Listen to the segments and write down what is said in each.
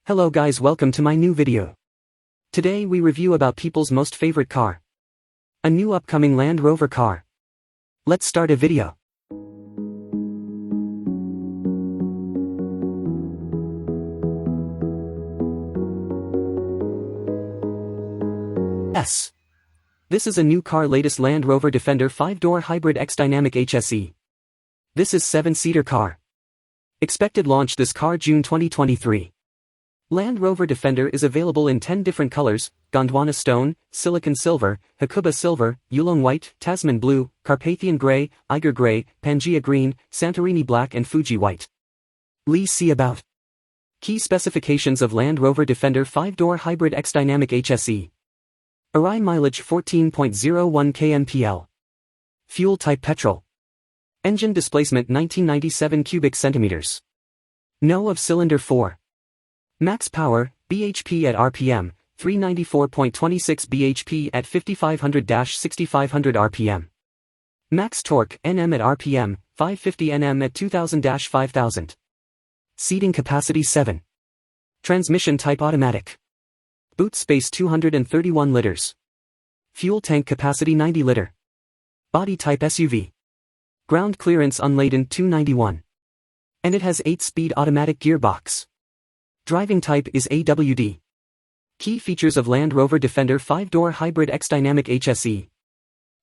Hello guys, welcome to my new video. Today we review about people's most favorite car. A new upcoming Land Rover car. Let's start a video. S. This is a new car, latest Land Rover Defender 5-door hybrid X Dynamic HSE. This is 7-seater car. Expected launch this car June 2023. Land Rover Defender is available in 10 different colors: Gondwana Stone, Silicon Silver, Hakuba Silver, Yulong White, Tasman Blue, Carpathian Grey, Eiger Grey, Pangea Green, Santorini Black and Fuji White. See about. Key specifications of Land Rover Defender 5-door hybrid X Dynamic HSE. Array mileage 14.01 kmpl. Fuel type petrol. Engine displacement 1997 cubic centimeters. No of cylinder 4. Max power, bhp at RPM, 394.26 bhp at 5500-6500 RPM. Max torque, Nm at RPM, 550 Nm at 2000-5000. Seating capacity 7. Transmission type automatic. Boot space 231 liters. Fuel tank capacity 90 liter. Body type SUV. Ground clearance unladen 291. And it has 8-speed automatic gearbox. Driving type is AWD. Key features of Land Rover Defender 5-door hybrid X Dynamic HSE.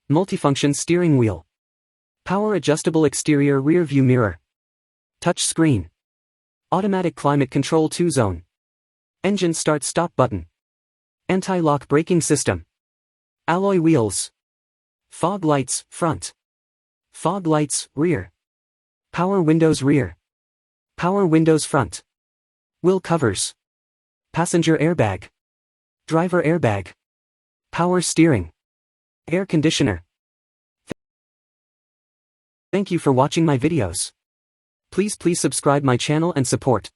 Multifunction steering wheel. Power adjustable exterior rear view mirror. Touch screen. Automatic climate control 2-zone. Engine start-stop button. Anti-lock braking system. Alloy wheels. Fog lights, front. Fog lights, rear. Power windows rear. Power windows front. Wheel covers. Passenger airbag. Driver airbag. Power steering. Air conditioner. Thank you for watching my videos. Please subscribe my channel and support.